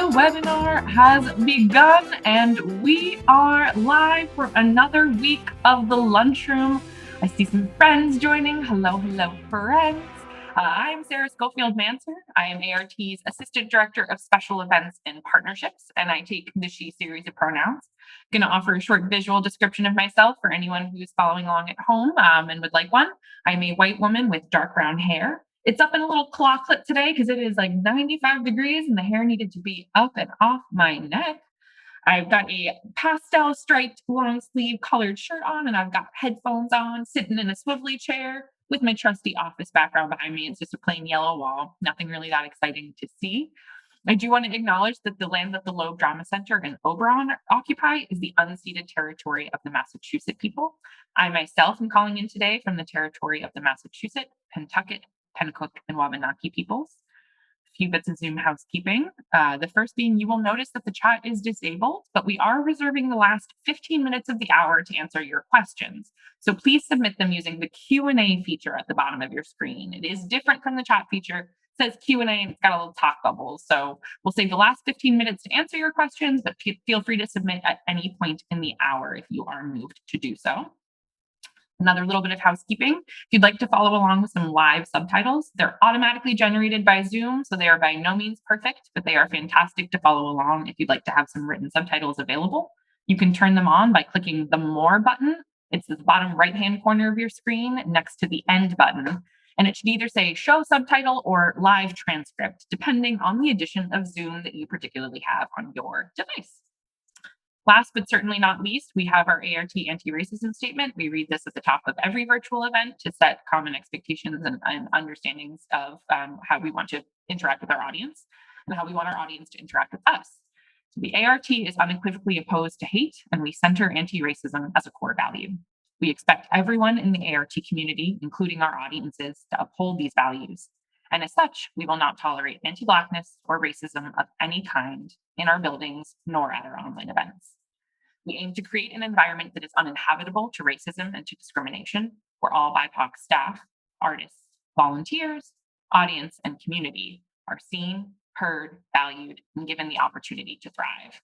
webinar has begun and we are live for another week of the lunchroom. I see some friends joining. Hello, friends. I'm Sarah Schofield-Manser. I am ART's Assistant Director of Special Events and Partnerships, and I take the she series of pronouns. I'm going to offer a short visual description of myself for anyone who's following along at home and would like one. I'm a white woman with dark brown hair. It's up in a little claw clip today because it is like 95 degrees and the hair needed to be up and off my neck. I've got a pastel striped long sleeve colored shirt on and I've got headphones on, sitting in a swivelly chair with my trusty office background behind me. It's just a plain yellow wall, nothing really that exciting to see. I do want to acknowledge that the land that the Loeb Drama Center and Oberon occupy is the unceded territory of the Massachusetts people. I myself am calling in today from the territory of the Massachusetts, Pentucket, Pennook, and Wabanaki peoples. A few bits of Zoom housekeeping. The first being, you will notice that the chat is disabled, but we are reserving the last 15 minutes of the hour to answer your questions. So please submit them using the Q&A feature at the bottom of your screen. It is different from the chat feature. It says Q&A and it's got a little talk bubble. So we'll save the last 15 minutes to answer your questions, but feel free to submit at any point in the hour if you are moved to do so. Another little bit of housekeeping. If you'd like to follow along with some live subtitles, they're automatically generated by Zoom, so they are by no means perfect, but they are fantastic to follow along if you'd like to have some written subtitles available. You can turn them on by clicking the More button. It's at the bottom right-hand corner of your screen next to the End button, and it should either say Show Subtitle or Live Transcript, depending on the edition of Zoom that you particularly have on your device. Last but certainly not least, we have our ART anti-racism statement. We read this at the top of every virtual event to set common expectations and understandings of how we want to interact with our audience and how we want our audience to interact with us. So the ART is unequivocally opposed to hate, and we center anti-racism as a core value. We expect everyone in the ART community, including our audiences, to uphold these values. And as such, we will not tolerate anti-Blackness or racism of any kind in our buildings nor at our online events. We aim to create an environment that is uninhabitable to racism and to discrimination, where all BIPOC staff, artists, volunteers, audience, and community are seen, heard, valued, and given the opportunity to thrive.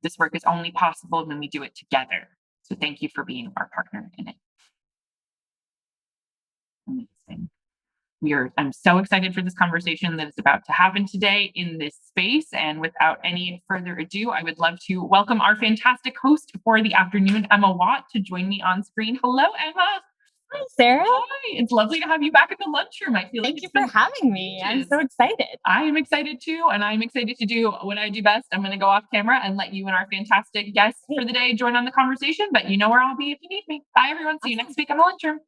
This work is only possible when we do it together. So thank you for being our partner in it. Amazing. I'm so excited for this conversation that is about to happen today in this space. And without any further ado, I would love to welcome our fantastic host for the afternoon, Emma Watt, to join me on screen. Hello, Emma. Hi, Sarah. Hi. It's lovely to have you back in the lunchroom. I feel Thank you for having me. I'm so excited. I am excited too. And I'm excited to do what I do best. I'm going to go off camera and let you and our fantastic guests for the day join on the conversation. But you know where I'll be if you need me. Bye, everyone. See you next week on the lunchroom.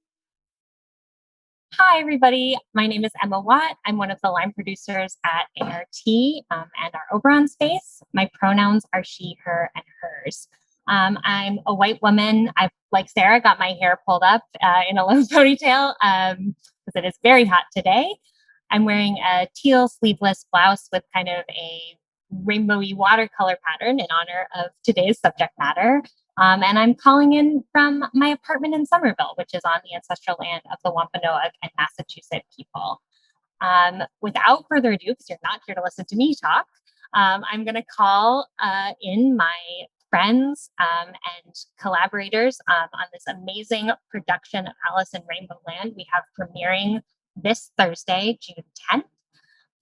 Hi, everybody. My name is Emma Watt. I'm one of the line producers at ART and our Oberon space. My pronouns are she, her, and hers. I'm a white woman. I've, like Sarah, got my hair pulled up in a low ponytail because it is very hot today. I'm wearing a teal sleeveless blouse with kind of a rainbowy watercolor pattern in honor of today's subject matter. And I'm calling in from my apartment in Somerville, which is on the ancestral land of the Wampanoag and Massachusetts people. Without further ado, because you're not here to listen to me talk, I'm going to call in my friends and collaborators on this amazing production of Alice in Rainbowland we have premiering this Thursday, June 10th.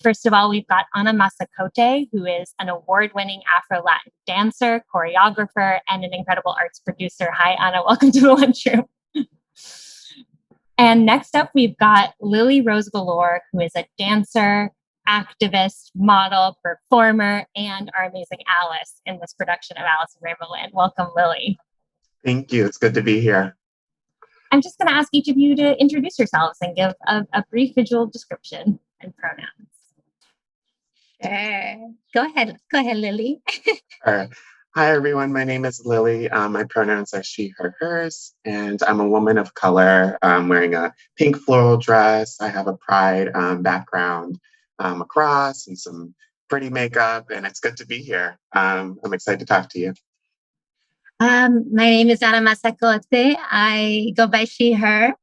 First of all, we've got Ana Masacote, who is an award-winning Afro-Latin dancer, choreographer, and an incredible arts producer. Hi, Ana. Welcome to the lunchroom. And next up, we've got Lilly Rose Valore, who is a dancer, activist, model, performer, and our amazing Alice in this production of Alice in Rainbowland. Welcome, Lilly. Thank you. It's good to be here. I'm just going to ask each of you to introduce yourselves and give a brief visual description and pronouns. Go ahead, Lilly. Hi, everyone. My name is Lilly. My pronouns are she, her, hers, and I'm a woman of color. I'm wearing a pink floral dress. I have a pride background across and some pretty makeup, and it's good to be here. I'm excited to talk to you. My name is Ana Masacote. I go by she, her.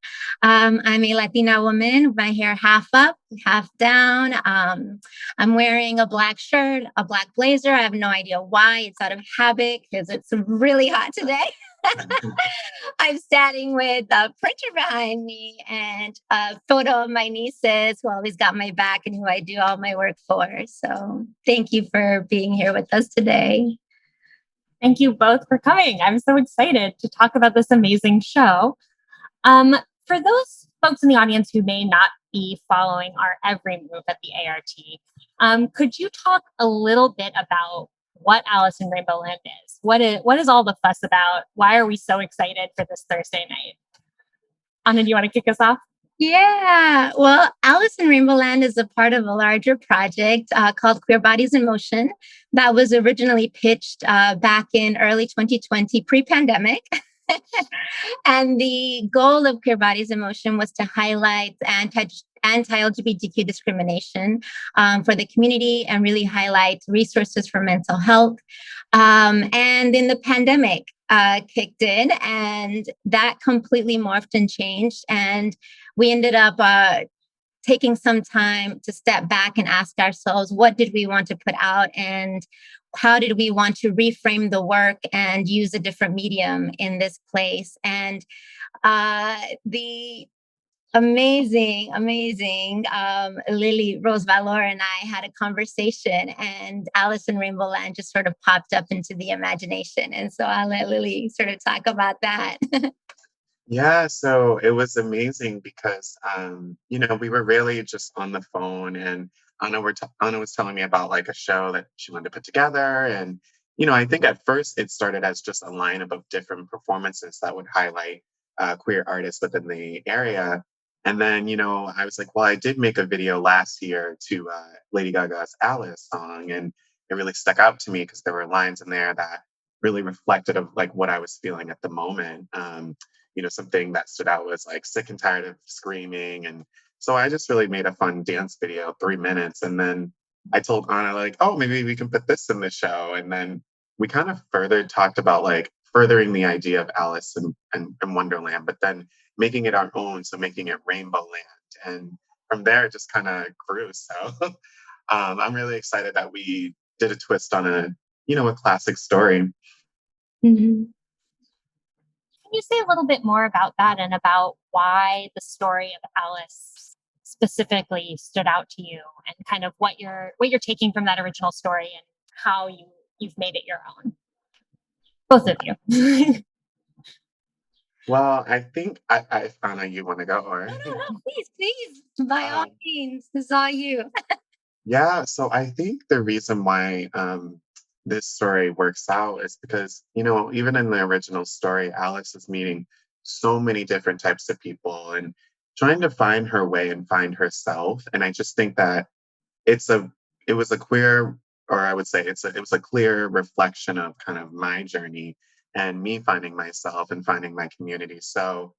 I'm a Latina woman, my hair half up, half down. I'm wearing a black shirt, a black blazer. I have no idea why. It's out of habit because it's really hot today. I'm standing with a printer behind me and a photo of my nieces who always got my back and who I do all my work for. So thank you for being here with us today. Thank you both for coming. I'm so excited to talk about this amazing show. For those folks in the audience who may not be following our every move at the ART, could you talk a little bit about what Alice in Rainbowland is? What is all the fuss about? Why are we so excited for this Thursday night? Ana, do you want to kick us off? Yeah, well, Alice in Rainbowland is a part of a larger project called Queer Bodies in Motion that was originally pitched back in early 2020, pre-pandemic. And the goal of Queer Bodies in Motion was to highlight anti-LGBTQ discrimination for the community and really highlight resources for mental health. And then the pandemic kicked in, and that completely morphed and changed. And we ended up taking some time to step back and ask ourselves, what did we want to put out, and how did we want to reframe the work and use a different medium in this place? And the amazing Lilly Rose Valore and I had a conversation, and Alice in Rainbowland just sort of popped up into the imagination. And so I'll let Lilly sort of talk about that. Yeah, so it was amazing because we were really just on the phone, and Anna was telling me about like a show that she wanted to put together. And I think at first it started as just a lineup of different performances that would highlight queer artists within the area. And then, I was like, well, I did make a video last year to Lady Gaga's Alice song, and it really stuck out to me because there were lines in there that really reflected of like what I was feeling at the moment. Something that stood out was like sick and tired of screaming. And so I just really made a fun dance video, 3 minutes. And then I told Anna, like, oh, maybe we can put this in the show. And then we kind of further talked about like furthering the idea of Alice and Wonderland, but then making it our own. So making it Rainbowland. And from there, it just kind of grew. So I'm really excited that we did a twist on a classic story. Mhm. Can you say a little bit more about that and about why the story of Alice specifically stood out to you, and kind of what you're taking from that original story and how you've made it your own? Both of you. Well, I think I Anna, you want to go or? No, please, by all Um, means, this is all you. yeah, so I think the reason why this story works out is because, even in the original story, Alice is meeting so many different types of people and trying to find her way and find herself. And I just think that it's a it was a queer, or I would say it was a clear reflection of kind of my journey and me finding myself and finding my community. So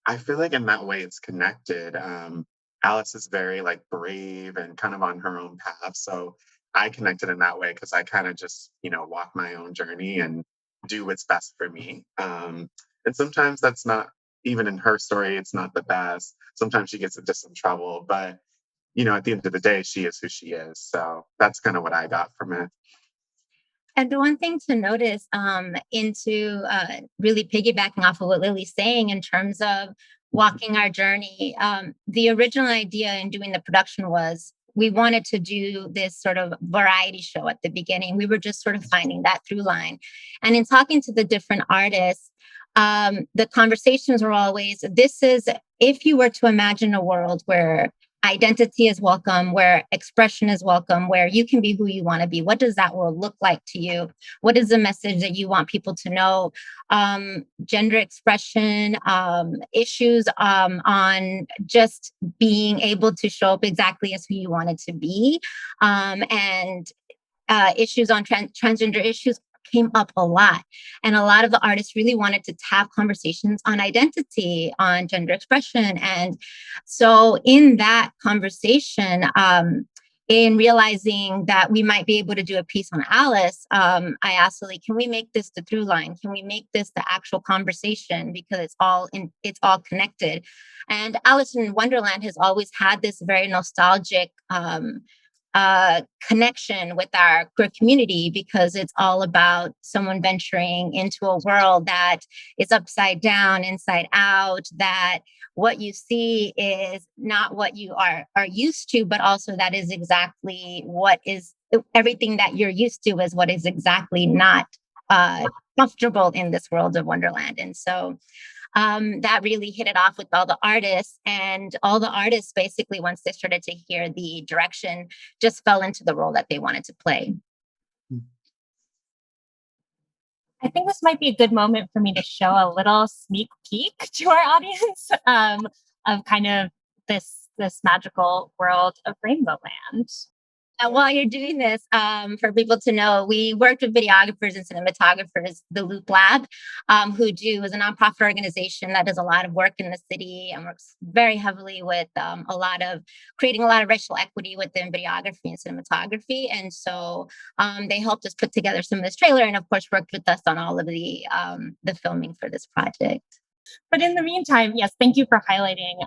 I feel like in that way it's connected. Alice is very like brave and kind of on her own path. So I connected in that way because I kind of just, walk my own journey and do what's best for me. And sometimes that's not, even in her story, it's not the best. Sometimes she gets into some trouble, but at the end of the day, she is who she is. So that's kind of what I got from it. And the one thing to notice into really piggybacking off of what Lily's saying in terms of walking our journey, the original idea in doing the production was we wanted to do this sort of variety show at the beginning. We were just sort of finding that through line. And in talking to the different artists, the conversations were always, this is, if you were to imagine a world where identity is welcome, where expression is welcome, where you can be who you want to be. What does that world look like to you? What is the message that you want people to know? Gender expression, issues on just being able to show up exactly as who you wanted to be, and issues on transgender issues came up a lot. And a lot of the artists really wanted to have conversations on identity, on gender expression. And so in that conversation, in realizing that we might be able to do a piece on Alice, I asked Lily, can we make this the through line? Can we make this the actual conversation? Because it's all connected. And Alice in Wonderland has always had this very nostalgic connection with our queer community, because it's all about someone venturing into a world that is upside down, inside out, that what you see is not what you are used to, but also that is exactly what is everything that you're used to is what is exactly not comfortable in this world of Wonderland. And so that really hit it off with all the artists, and all the artists basically, once they started to hear the direction, just fell into the role that they wanted to play. I think this might be a good moment for me to show a little sneak peek to our audience of kind of this magical world of Rainbowland. While you're doing this, for people to know, we worked with videographers and cinematographers, the Loop Lab, who is a nonprofit organization that does a lot of work in the city and works very heavily with creating a lot of racial equity within videography and cinematography. And so they helped us put together some of this trailer, and of course worked with us on all of the filming for this project. But in the meantime, yes, thank you for highlighting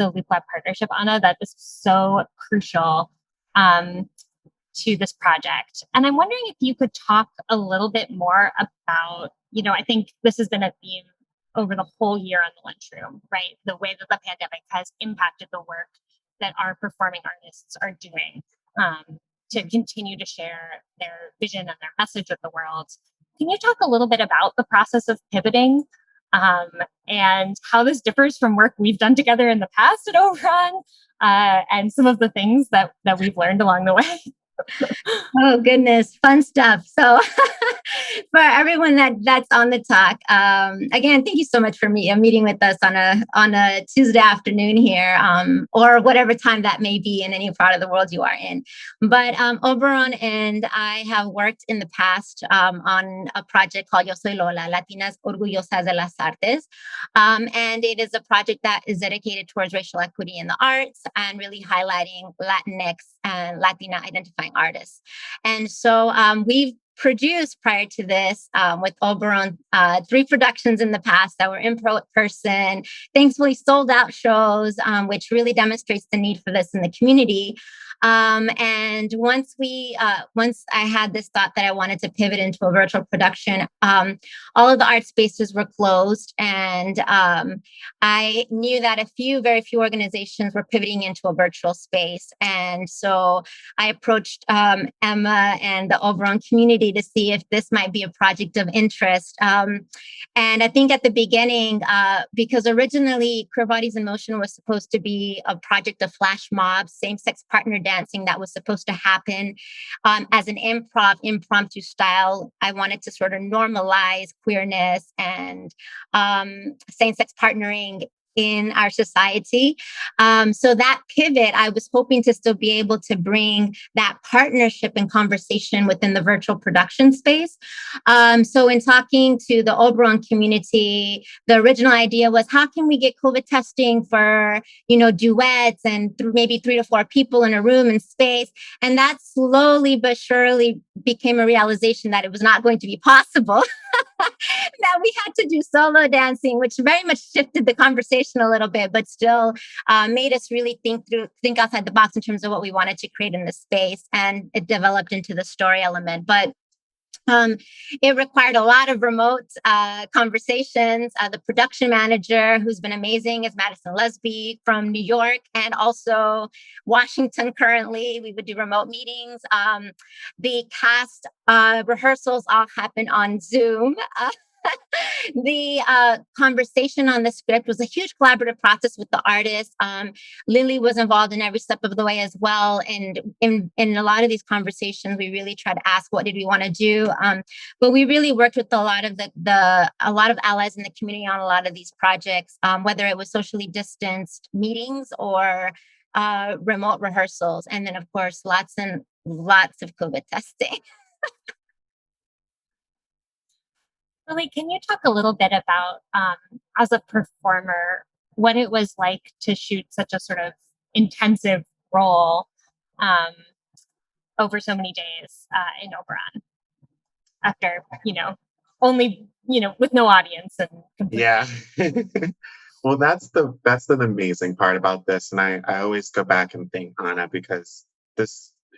the Loop Lab partnership, Ana. That is so crucial to this project. And I'm wondering if you could talk a little bit more about, I think this has been a theme over the whole year on the lunchroom, right? The way that the pandemic has impacted the work that our performing artists are doing to continue to share their vision and their message with the world. Can you talk a little bit about the process of pivoting and how this differs from work we've done together in the past at Oberon? And some of the things that we've learned along the way. Oh goodness, fun stuff. So for everyone that's on the talk, again, thank you so much for meeting with us on a Tuesday afternoon here, or whatever time that may be in any part of the world you are in. But Oberon and I have worked in the past on a project called Yo Soy Lola, Latinas Orgullosas de las Artes. And it is a project that is dedicated towards racial equity in the arts and really highlighting Latinx and Latina identifying artists. And so we've produced prior to this with Oberon 3 productions in the past that were in person, thankfully sold out shows, which really demonstrates the need for this in the community. And once I had this thought that I wanted to pivot into a virtual production, all of the art spaces were closed, and I knew that very few organizations were pivoting into a virtual space. And so I approached Emma and the Oberon community to see if this might be a project of interest. And I think at the beginning, because originally Queer Bodies in Motion was supposed to be a project of flash mobs, same-sex partner dancing that was supposed to happen as an impromptu style. I wanted to sort of normalize queerness and same-sex partnering in our society. So that pivot, I was hoping to still be able to bring that partnership and conversation within the virtual production space. So in talking to the Oberon community, the original idea was, how can we get COVID testing for, duets and maybe 3 to 4 people in a room and space? And that slowly but surely became a realization that it was not going to be possible. That we had to do solo dancing, which very much shifted the conversation a little bit, but still made us really think outside the box in terms of what we wanted to create in the space. And it developed into the story element. But it required a lot of remote conversations. The production manager, who's been amazing, is Madison Lesby from New York and also Washington currently. We would do remote meetings. The cast rehearsals all happen on Zoom. The conversation on the script was a huge collaborative process with the artist. Lilly was involved in every step of the way as well. And in a lot of these conversations, we really tried to ask, what did we want to do? But we really worked with a lot of allies in the community on a lot of these projects, whether it was socially distanced meetings or remote rehearsals. And then, of course, lots and lots of COVID testing. Lily, can you talk a little bit about, as a performer, what it was like to shoot such a sort of intensive role over so many days in Oberon after, only, with no audience and completely. Yeah. Well, that's the amazing part about this. And I always go back and thank Ana because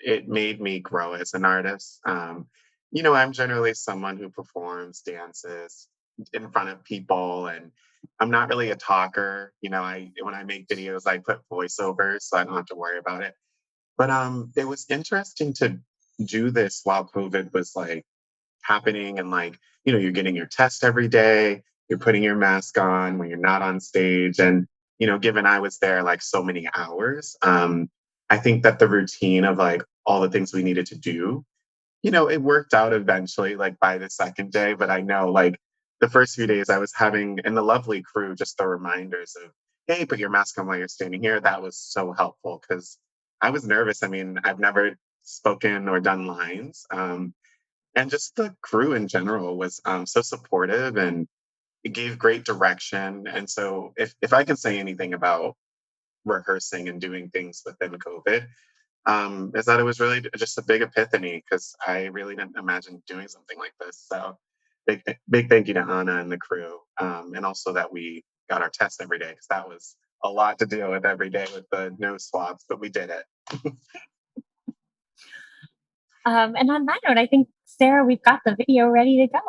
it made me grow as an artist. I'm generally someone who performs dances in front of people, and I'm not really a talker. When I make videos, I put voiceovers so I don't have to worry about it. But it was interesting to do this while COVID was like happening, and like, you're getting your test every day, you're putting your mask on when you're not on stage. And given I was there like so many hours, I think that the routine of like all the things we needed to do, it worked out eventually, like by the second day. But I know like the first few days I was having, and the lovely crew, just the reminders of, hey, put your mask on while you're standing here. That was so helpful because I was nervous. I mean, I've never spoken or done lines. And just the crew in general was so supportive, and it gave great direction. And so if I can say anything about rehearsing and doing things within COVID, is that it was really just a big epiphany because I really didn't imagine doing something like this. So big thank you to Ana and the crew. And also that we got our tests every day because that was a lot to deal with every day with the nose swabs, but we did it. And on that note, I think, Sarah, we've got the video ready to go.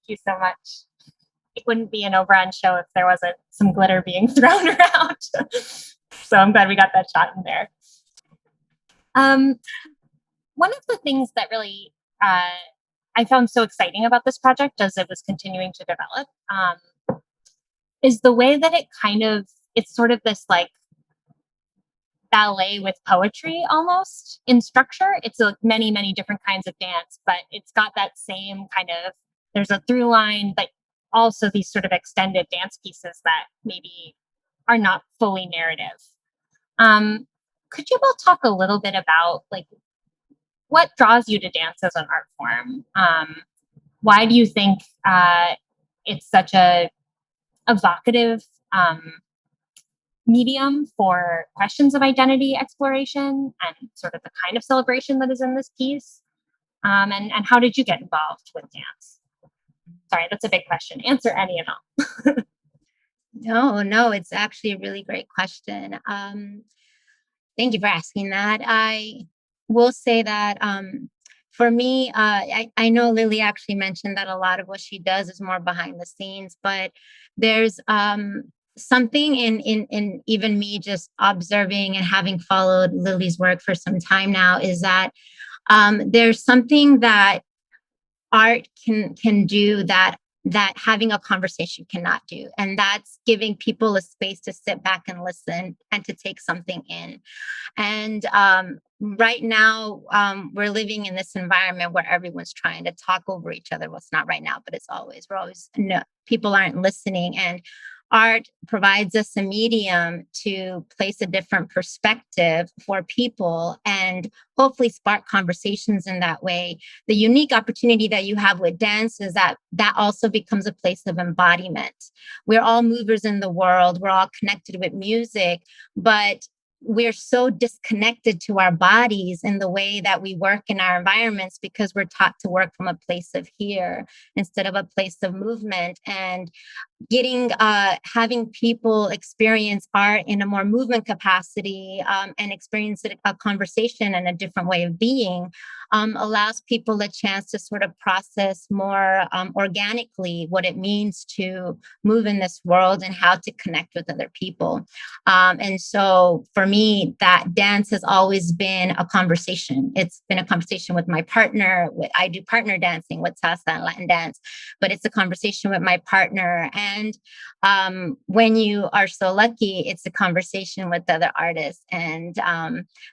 Thank you so much. It wouldn't be an Oberon show if there wasn't some glitter being thrown around. So I'm glad we got that shot in there. One of the things that really I found so exciting about this project as it was continuing to develop is the way that it's sort of this like ballet with poetry almost in structure. It's like many, many different kinds of dance, but it's got that same kind of, there's a through line, but also these sort of extended dance pieces that maybe are not fully narrative. Could you both talk a little bit about like what draws you to dance as an art form? Why do you think it's such a evocative medium for questions of identity exploration and sort of the kind of celebration that is in this piece? And how did you get involved with dance? Sorry, that's a big question. Answer any and all. No, it's actually a really great question. Thank you for asking that. I will say that for me, I know Lily actually mentioned that a lot of what she does is more behind the scenes, but there's something in even me just observing and having followed Lily's work for some time now is that there's something that art can do that having a conversation cannot do. And that's giving people a space to sit back and listen and to take something in. And right now, we're living in this environment where everyone's trying to talk over each other. Well, it's not right now, but it's always, no, people aren't listening. And art provides us a medium to place a different perspective for people and hopefully spark conversations in that way. The unique opportunity that you have with dance is that also becomes a place of embodiment. We're all movers in the world. We're all connected with music, but we're so disconnected to our bodies in the way that we work in our environments because we're taught to work from a place of here instead of a place of movement. And having people experience art in a more movement capacity and experience a conversation and a different way of being allows people a chance to sort of process more organically what it means to move in this world and how to connect with other people. And so for me, that dance has always been a conversation. It's been a conversation with my partner. I do partner dancing with salsa and Latin dance, but it's a conversation with my partner. And when you are so lucky, it's a conversation with other artists. And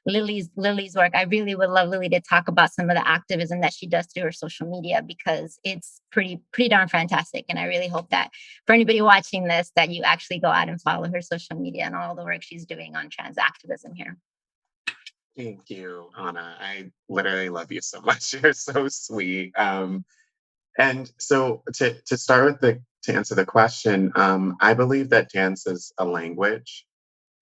Lily's work, I really would love Lily to talk about some of the activism that she does through her social media, because it's pretty darn fantastic. And I really hope that for anybody watching this, that you actually go out and follow her social media and all the work she's doing on trans activism here. Thank you, Ana. I literally love you so much. You're so sweet. And so to start with to answer the question, I believe that dance is a language.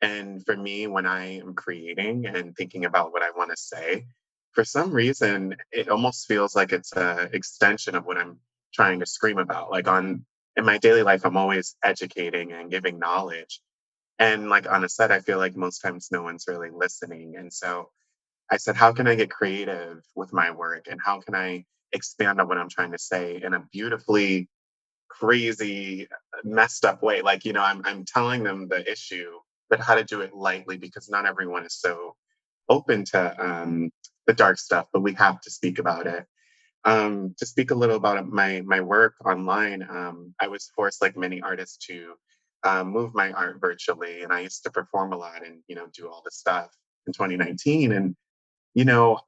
And for me, when I am creating and thinking about what I want to say, for some reason, it almost feels like it's an extension of what I'm trying to scream about. Like in my daily life, I'm always educating and giving knowledge. And like Anna said, I feel like most times no one's really listening. And so I said, how can I get creative with my work? And how can I expand on what I'm trying to say in a beautifully crazy, messed up way? Like, I'm telling them the issue, but how to do it lightly, because not everyone is so open to the dark stuff, but we have to speak about it. To speak a little about my work online, I was forced, like many artists, to move my art virtually, and I used to perform a lot and do all this stuff in 2019. And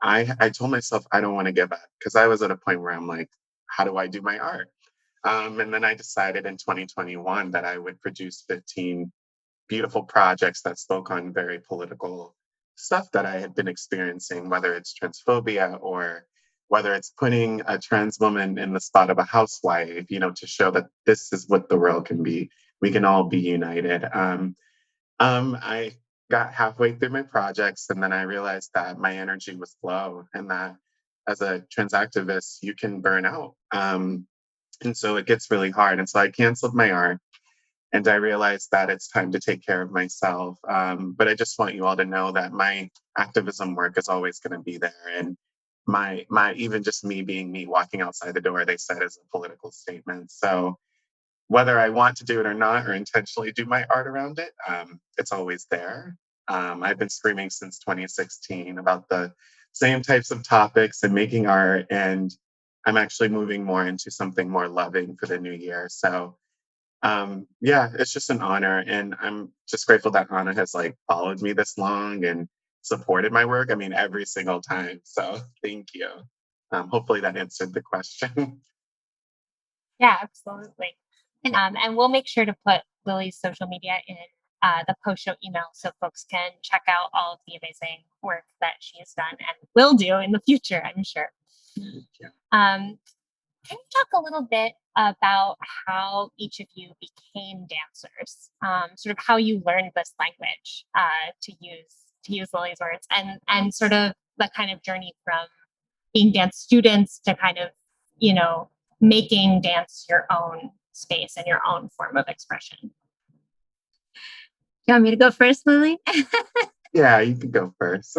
I told myself I don't want to give up, because I was at a point where I'm like, how do I do my art? And then I decided in 2021 that I would produce 15 beautiful projects that spoke on very political stuff that I had been experiencing, whether it's transphobia or whether it's putting a trans woman in the spot of a housewife, to show that this is what the world can be. We can all be united. I got halfway through my projects, and then I realized that my energy was low, and that as a trans activist, you can burn out. And so it gets really hard. And so I canceled my art, and I realized that it's time to take care of myself. But I just want you all to know that my activism work is always going to be there. And my even just me being me, walking outside the door, they said, is a political statement. So whether I want to do it or not, or intentionally do my art around it, it's always there. I've been screaming since 2016 about the same types of topics and making art, and I'm actually moving more into something more loving for the new year. So yeah, it's just an honor, and I'm just grateful that Ana has followed me this long and supported my work. I mean, every single time. So thank you. Hopefully that answered the question. Yeah, absolutely. And we'll make sure to put Lily's social media in the post-show email so folks can check out all of the amazing work that she has done and will do in the future, I'm sure. Thank you. Can you talk a little bit about how each of you became dancers? Sort of how you learned this language to use Lily's words, and sort of the kind of journey from being dance students to kind of, making dance your own space and your own form of expression. You want me to go first, Lily? Yeah, you can go first.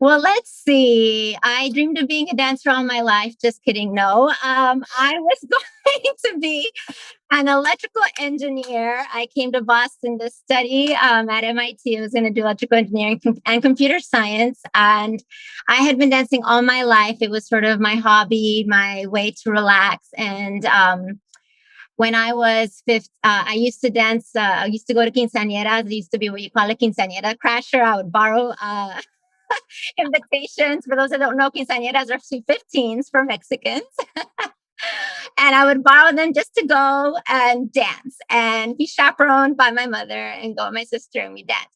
Well, let's see. I dreamed of being a dancer all my life. Just kidding. No, I was going to be an electrical engineer. I came to Boston to study at MIT. I was going to do electrical engineering and computer science. And I had been dancing all my life. It was sort of my hobby, my way to relax. And when I was I used to dance. I used to go to quinceañeras. It used to be what you call a quinceañera crasher. I would borrow invitations. For those that don't know, quinceañeras are 15s for Mexicans. And I would borrow them just to go and dance and be chaperoned by my mother and go with my sister and we dance.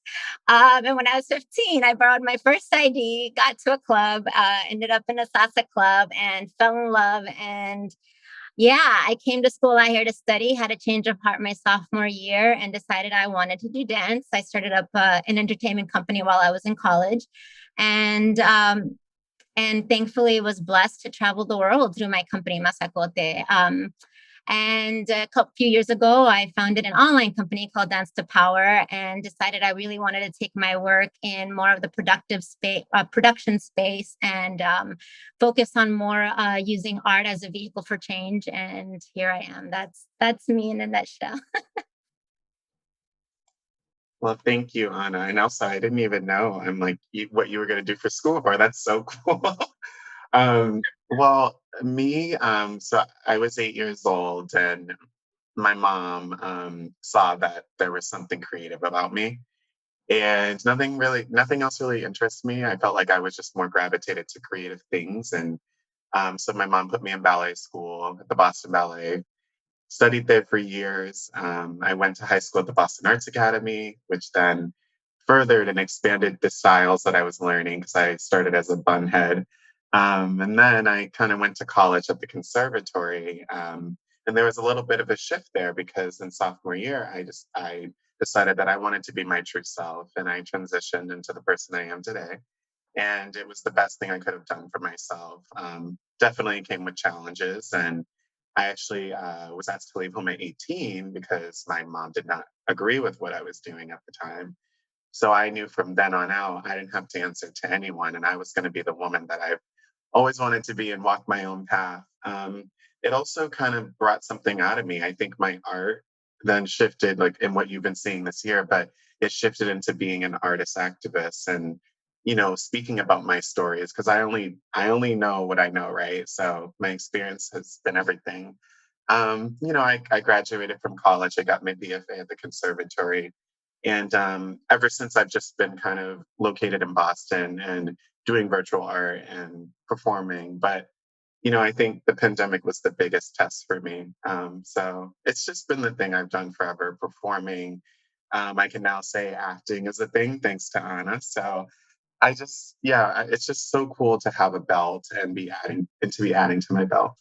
And when I was 15, I borrowed my first ID, got to a club, ended up in a salsa club and fell in love. And yeah, I came to school out here to study, had a change of heart my sophomore year and decided I wanted to do dance. I started up an entertainment company while I was in college. And thankfully was blessed to travel the world through my company, Masacote. And a few years ago, I founded an online company called Dance to Power and decided I really wanted to take my work in more of the production space and focus on more using art as a vehicle for change. And here I am. That's me in a nutshell. Well, thank you, Ana. And also, I didn't even know what you were going to do for school, or that's so cool. Well, Me, so I was 8 years old, and my mom saw that there was something creative about me, and nothing else really interests me. I felt like I was just more gravitated to creative things, and so my mom put me in ballet school at the Boston Ballet. Studied there for years. I went to high school at the Boston Arts Academy, which then furthered and expanded the styles that I was learning because I started as a bunhead. And then I kind of went to college at the conservatory. And there was a little bit of a shift there because in sophomore year, I decided that I wanted to be my true self, and I transitioned into the person I am today, and it was the best thing I could have done for myself. Definitely came with challenges, and I actually was asked to leave home at 18 because my mom did not agree with what I was doing at the time. So I knew from then on out I didn't have to answer to anyone, and I was going to be the woman that I've always wanted to be and walk my own path. It also kind of brought something out of me. I think my art then shifted, like in what you've been seeing this year, but it shifted into being an artist activist and speaking about my stories because I only know what I know, right? So my experience has been everything. I graduated from college. I got my BFA at the conservatory, and ever since I've just been kind of located in Boston and doing virtual art and performing. But I think the pandemic was the biggest test for me. So it's just been the thing I've done forever, performing. I can now say acting is a thing thanks to Anna. So it's just so cool to have a belt and to be adding to my belt.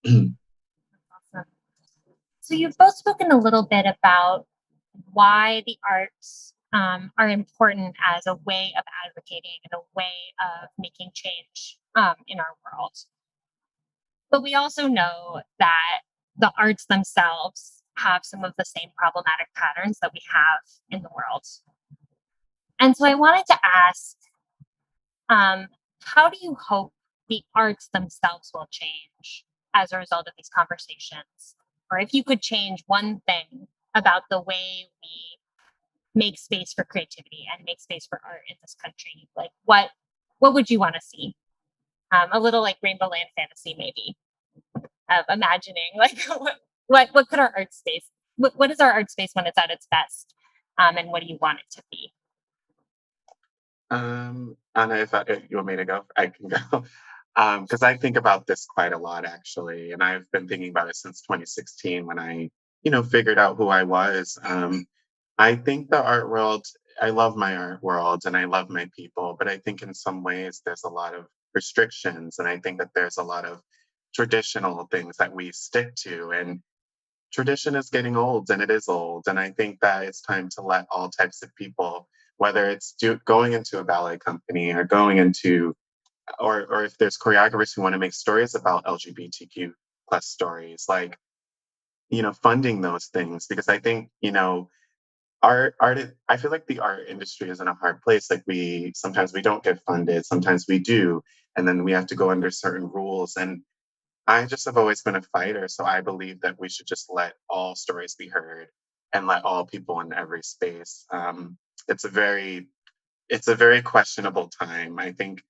Awesome. So you've both spoken a little bit about why the arts are important as a way of advocating and a way of making change in our world. But we also know that the arts themselves have some of the same problematic patterns that we have in the world. And so I wanted to ask, um, how do you hope the arts themselves will change as a result of these conversations? Or if you could change one thing about the way we make space for creativity and make space for art in this country, like what would you want to see? A little like Rainbowland fantasy, maybe, of imagining like what could our art space what is our art space when it's at its best, and what do you want it to be? Anna, if you want me to go, I can go. Because I think about this quite a lot, actually, and I've been thinking about it since 2016 when I figured out who I was. I think the art world, I love my art world and I love my people, but I think in some ways there's a lot of restrictions, and I think that there's a lot of traditional things that we stick to, and tradition is getting old, and it is old. And I think that it's time to let all types of people, whether it's going into a ballet company or going into, or if there's choreographers who want to make stories about LGBTQ plus stories, like, funding those things. Because I think, I feel like the art industry is in a hard place. Like sometimes we don't get funded, sometimes we do. And then we have to go under certain rules. And I just have always been a fighter, so I believe that we should just let all stories be heard and let all people in every space. It's a very questionable time. I think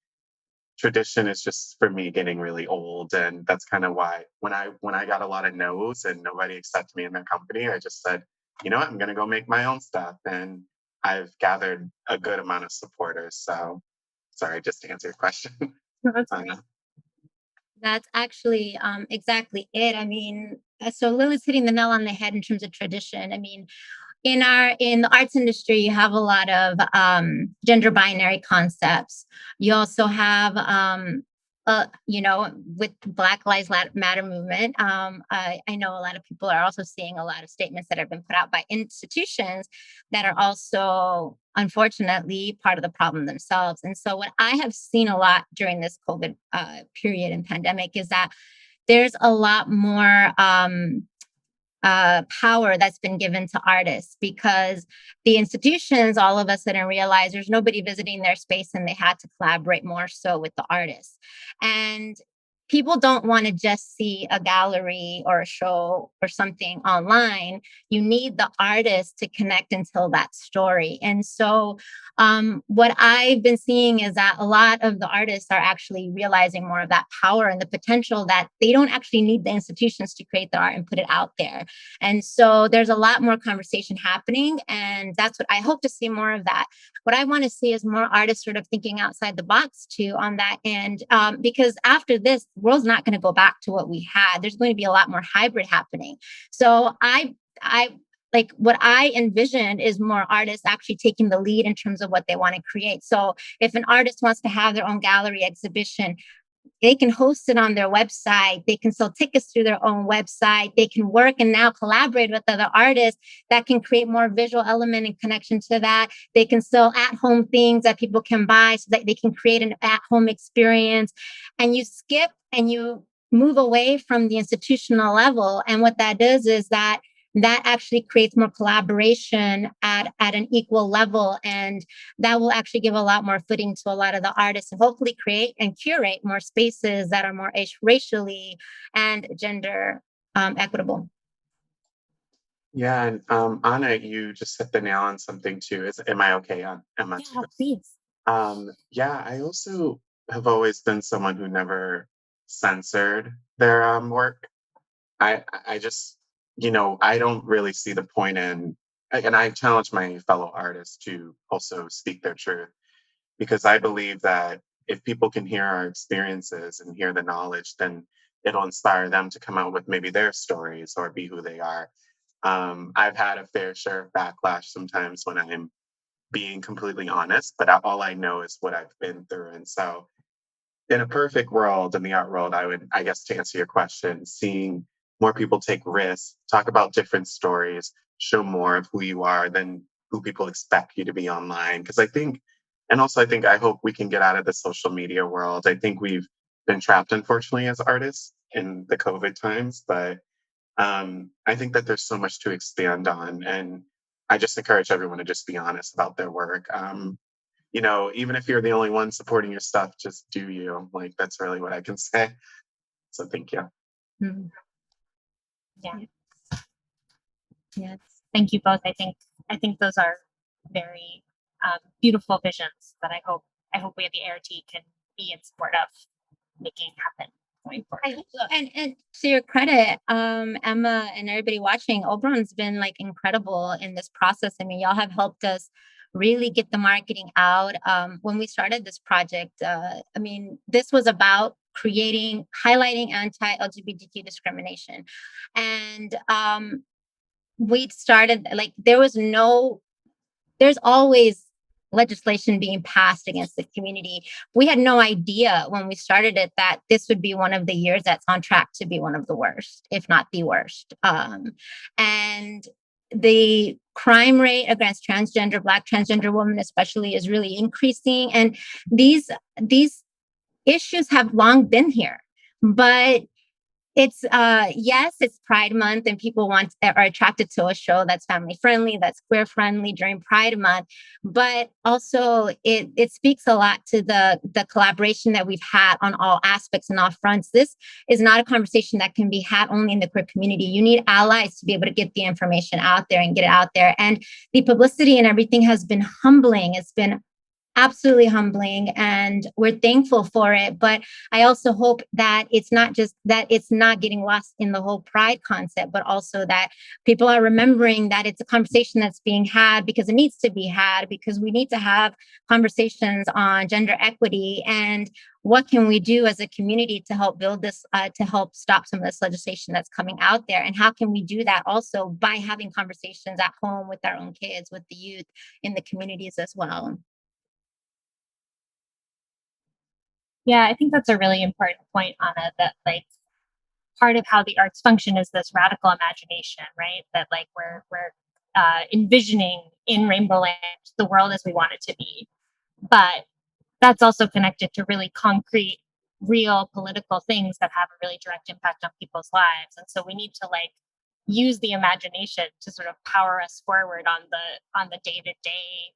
tradition is just for me getting really old, and that's kind of why when I got a lot of no's and nobody accepted me in their company, I just said, you know what, I'm gonna go make my own stuff, and I've gathered a good amount of supporters. So sorry, just to answer your question. That's uh, great. That's actually exactly it. I mean, so Lily's hitting the nail on the head in terms of tradition. I mean, in the arts industry, you have a lot of gender binary concepts. You also have with Black Lives Matter movement, I know a lot of people are also seeing a lot of statements that have been put out by institutions that are also unfortunately part of the problem themselves. And so what I have seen a lot during this COVID period and pandemic is that there's a lot more power that's been given to artists because the institutions all of a sudden realize there's nobody visiting their space and they had to collaborate more so with the artists. And people don't want to just see a gallery or a show or something online. You need the artist to connect and tell that story. And so what I've been seeing is that a lot of the artists are actually realizing more of that power and the potential, that they don't actually need the institutions to create the art and put it out there. And so there's a lot more conversation happening, and that's what I hope to see more of that. What I want to see is more artists sort of thinking outside the box too on that end, because after this, the world's not going to go back to what we had. There's going to be a lot more hybrid happening. So I like what I envisioned is more artists actually taking the lead in terms of what they want to create. So if an artist wants to have their own gallery exhibition, they can host it on their website. They can sell tickets through their own website. They can work and now collaborate with other artists that can create more visual element and connection to that. They can sell at-home things that people can buy so that they can create an at-home experience. And you skip and you move away from the institutional level. And what that does is that actually creates more collaboration at an equal level. And that will actually give a lot more footing to a lot of the artists, and hopefully create and curate more spaces that are more racially and gender equitable. Yeah, and Ana, you just hit the nail on something too. Am I okay, Emma? Yeah, please. Yeah, I also have always been someone who never censored their work. I just, I don't really see the point in, and I challenge my fellow artists to also speak their truth, because I believe that if people can hear our experiences and hear the knowledge, then it'll inspire them to come out with maybe their stories or be who they are. I've had a fair share of backlash sometimes when I'm being completely honest, but all I know is what I've been through. And so, in a perfect world, in the art world, I guess, to answer your question, seeing more people take risks, talk about different stories, show more of who you are than who people expect you to be online. Because I think, and also I think, I hope we can get out of the social media world. I think we've been trapped, unfortunately, as artists in the COVID times, but I think that there's so much to expand on. And I just encourage everyone to just be honest about their work. Even if you're the only one supporting your stuff, just do you. Like, that's really what I can say. So thank you. Mm-hmm. Yeah. Yes. Thank you both. I think those are very beautiful visions that I hope we at the ART can be in support of making happen going forward. I hope so. And to your credit, Emma and everybody watching, Oberon's been like incredible in this process. I mean, y'all have helped us really get the marketing out. When we started this project, this was about highlighting anti-LGBTQ discrimination. And we started, like, there's always legislation being passed against the community. We had no idea when we started it that this would be one of the years that's on track to be one of the worst, if not the worst. And the crime rate against Black transgender women especially, is really increasing. And these issues have long been here, but it's yes, it's Pride Month, and people are attracted to a show that's family friendly, that's queer friendly during Pride Month. But also it speaks a lot to the collaboration that we've had on all aspects and all fronts. This is not a conversation that can be had only in the queer community. You need allies to be able to get the information out there and get it out there. And the publicity and everything has been humbling. It's been absolutely humbling, and we're thankful for it. But I also hope that it's not getting lost in the whole pride concept, but also that people are remembering that it's a conversation that's being had because it needs to be had, because we need to have conversations on gender equity and what can we do as a community to help build this, to help stop some of this legislation that's coming out there. And how can we do that also by having conversations at home with our own kids, with the youth in the communities as well. Yeah, I think that's a really important point, Ana, that like part of how the arts function is this radical imagination, right? That like we're envisioning in Rainbowland the world as we want it to be. But that's also connected to really concrete, real political things that have a really direct impact on people's lives. And so we need to like use the imagination to sort of power us forward on the day-to-day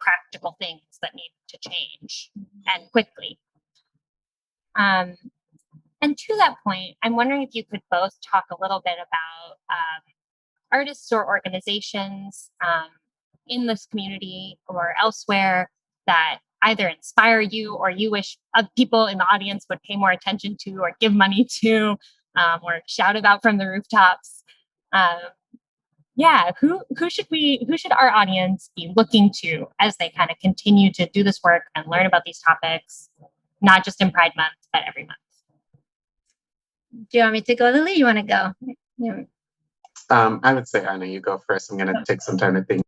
practical things that need to change and quickly. And And to that point, I'm wondering if you could both talk a little bit about artists or organizations in this community or elsewhere that either inspire you or you wish people in the audience would pay more attention to or give money to or shout about from the rooftops. Um, yeah, who should our audience be looking to as they kind of continue to do this work and learn about these topics, not just in Pride Month, but every month? Do you want me to go, Lily? You want to go? Yeah. I would say, Anna, you go first. I'm going to take some time to think.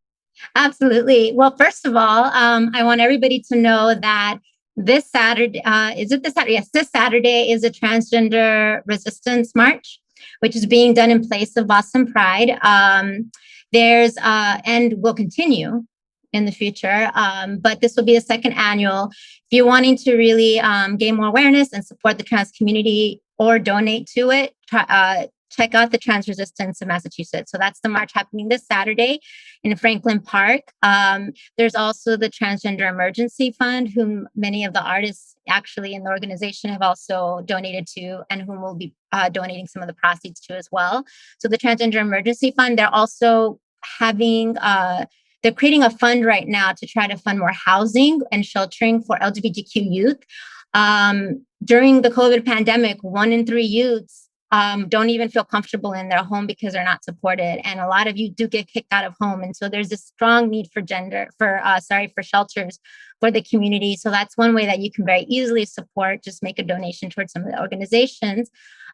Absolutely. Well, first of all, I want everybody to know that this Saturday, is it this Saturday? Yes, this Saturday is a Transgender Resistance March, which is being done in place of Boston Pride. And will continue in the future, but this will be the second annual. If you're wanting to really gain more awareness and support the trans community or donate to it, check out the Trans Resistance of Massachusetts. So that's the march happening this Saturday in Franklin Park. There's also the Transgender Emergency Fund, whom many of the artists actually in the organization have also donated to, and whom will be donating some of the proceeds to as well. So the Transgender Emergency Fund, they're also having they're creating a fund right now to try to fund more housing and sheltering for LGBTQ youth. During the COVID pandemic, 1 in 3 youths don't even feel comfortable in their home because they're not supported. And a lot of you do get kicked out of home. And so there's a strong need for shelters for the community. So that's one way that you can very easily support, just make a donation towards some of the organizations.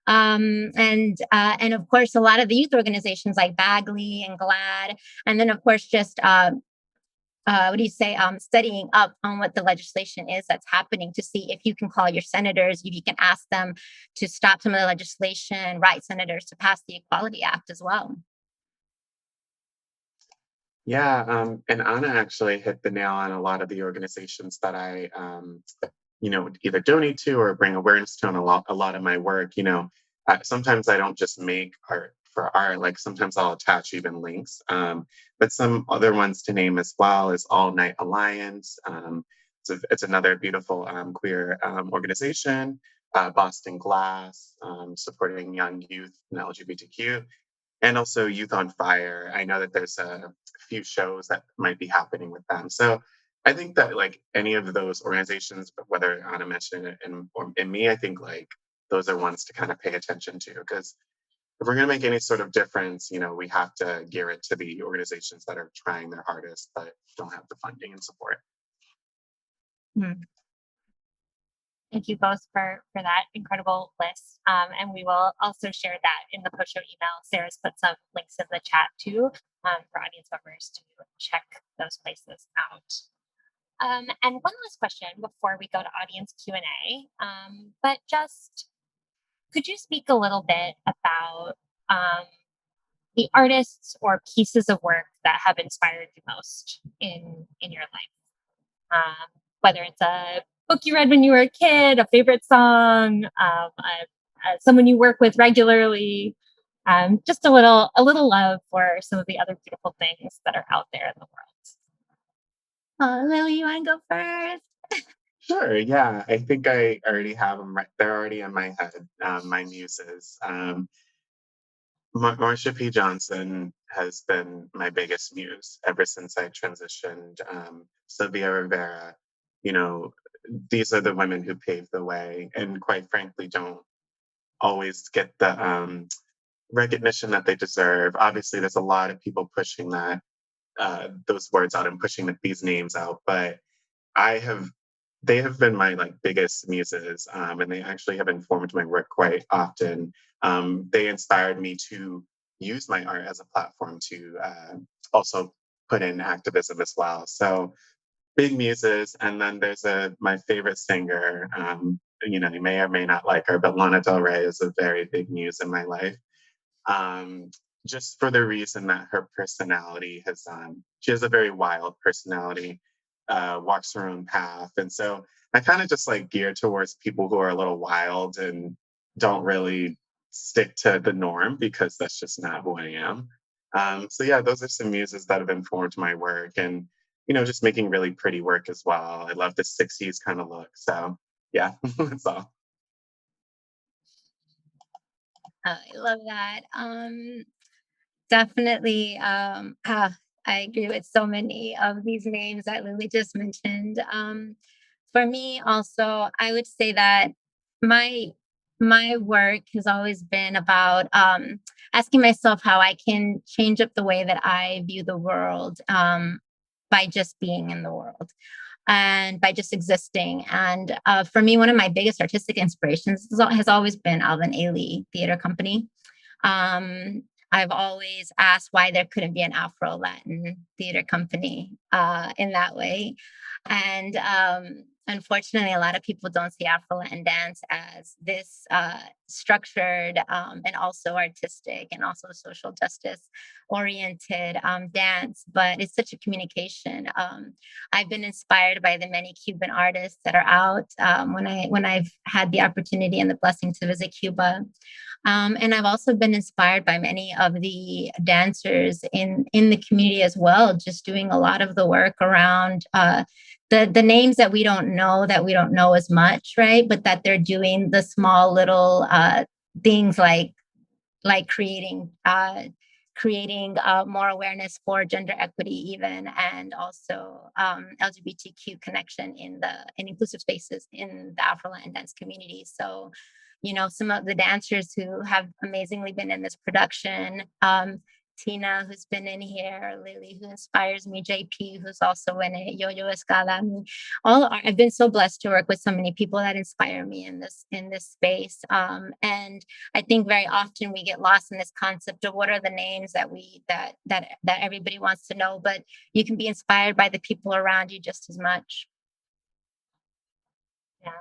And of course, a lot of the youth organizations like Bagley and GLAD, and then of course, just studying up on what the legislation is that's happening to see if you can call your senators, if you can ask them to stop some of the legislation, write senators to pass the Equality Act as well. Yeah, and Anna actually hit the nail on a lot of the organizations that I, either donate to or bring awareness to in a lot of my work. Sometimes I don't just make art for art, like sometimes I'll attach even links. But some other ones to name as well is All Night Alliance. It's another beautiful queer organization. Boston Glass, supporting young youth and LGBTQ, and also Youth on Fire. I know that there's a few shows that might be happening with them. So I think that like any of those organizations, but whether Anna mentioned it or in me, I think like those are ones to kind of pay attention to, because if we're going to make any sort of difference, we have to gear it to the organizations that are trying their hardest but don't have the funding and support. Thank you both for that incredible list. And we will also share that in the post-show email. Sarah's put some links in the chat too for audience members to check those places out. And one last question before we go to audience Q&A, but just could you speak a little bit about the artists or pieces of work that have inspired you most in your life? Whether it's a book you read when you were a kid, a favorite song, someone you work with regularly, just a little love for some of the other beautiful things that are out there in the world. Oh, Lily, you want to go first? Sure. Yeah, I think I already have them right. They're already in my head. My muses. Marsha P. Johnson has been my biggest muse ever since I transitioned. Sylvia Rivera, these are the women who paved the way, and quite frankly, don't always get the recognition that they deserve. Obviously, there's a lot of people pushing those words out and pushing these names out, but they have been my biggest muses, and they actually have informed my work quite often. They inspired me to use my art as a platform to also put in activism as well. So big muses. And then there's my favorite singer. You may or may not like her, but Lana Del Rey is a very big muse in my life. Just for the reason that her personality she has a very wild personality, walks her own path. And so I kind of just gear towards people who are a little wild and don't really stick to the norm, because that's just not who I am. So yeah, those are some muses that have informed my work, and just making really pretty work as well. I love the 60s kind of look. So yeah, that's all. I love that. Definitely. I agree with so many of these names that Lily just mentioned. For me, also, I would say that my my work has always been about asking myself how I can change up the way that I view the world by just being in the world and by just existing. And for me, one of my biggest artistic inspirations has always been Alvin Ailey Theater Company. Um, I've always asked why there couldn't be an Afro-Latin theater company in that way. And unfortunately, a lot of people don't see Afro-Latin dance as this structured and also artistic and also social justice oriented dance, but it's such a communication. I've been inspired by the many Cuban artists that are out when I've had the opportunity and the blessing to visit Cuba. And I've also been inspired by many of the dancers in the community as well, just doing a lot of the work around the names that we don't know as much, right? But that they're doing the small little things like creating more awareness for gender equity even, and also LGBTQ connection in the in inclusive spaces in the Afro-Latin dance community. So, you know, some of the dancers who have amazingly been in this production, Tina, who's been in here, Lily, who inspires me, JP, who's also in it, Yo-Yo Escala. I mean, I've been so blessed to work with so many people that inspire me in this space. And I think very often we get lost in this concept of what are the names that everybody wants to know, but you can be inspired by the people around you just as much. Yeah,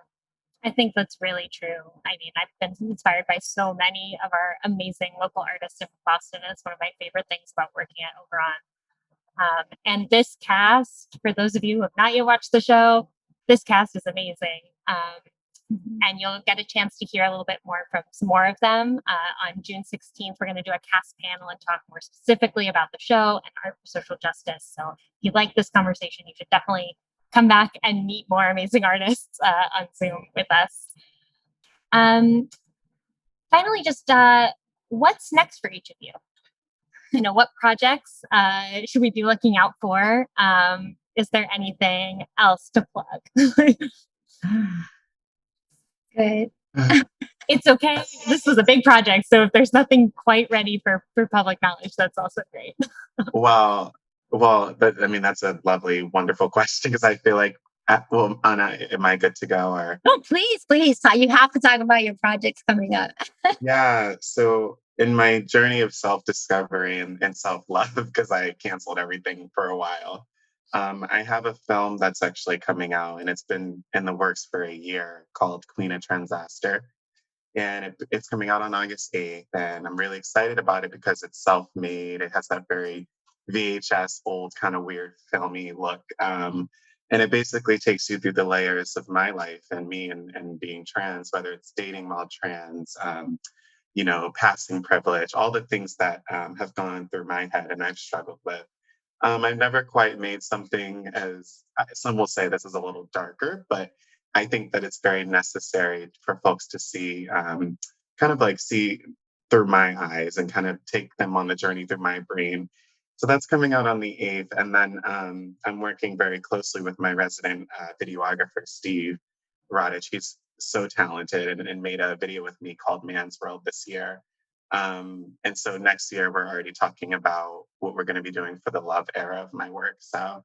I think that's really true. I mean, I've been inspired by so many of our amazing local artists in Boston. It's one of my favorite things about working at Oberon. And this cast, for those of you who have not yet watched the show, this cast is amazing. And you'll get a chance to hear a little bit more from some more of them. On June 16th, we're going to do a cast panel and talk more specifically about the show and art for social justice. So if you like this conversation, you should definitely come back and meet more amazing artists on Zoom with us. Finally, just what's next for each of you? You know, what projects should we be looking out for? Is there anything else to plug? Good. It's okay. This was a big project, so if there's nothing quite ready for public knowledge, that's also great. Well, but I mean, that's a lovely, wonderful question because I feel like, well, Anna, am I good to go or? Oh, please, please. You have to talk about your projects coming up. Yeah. So in my journey of self-discovery and self-love, because I canceled everything for a while, I have a film that's actually coming out and it's been in the works for a year called Queen of Transgender. And it's coming out on August 8th. And I'm really excited about it because it's self-made. It has that very VHS old kind of weird filmy look. And it basically takes you through the layers of my life and me and being trans, whether it's dating while trans, you know, passing privilege, all the things that have gone through my head and I've struggled with. I've never quite made something as some will say this is a little darker, but I think that it's very necessary for folks to see, kind of like see through my eyes and kind of take them on the journey through my brain. So that's coming out on the 8th. And then I'm working very closely with my resident videographer, Steve Rodich. He's so talented and made a video with me called Man's World this year. And so next year, we're already talking about what we're going to be doing for the love era of my work. So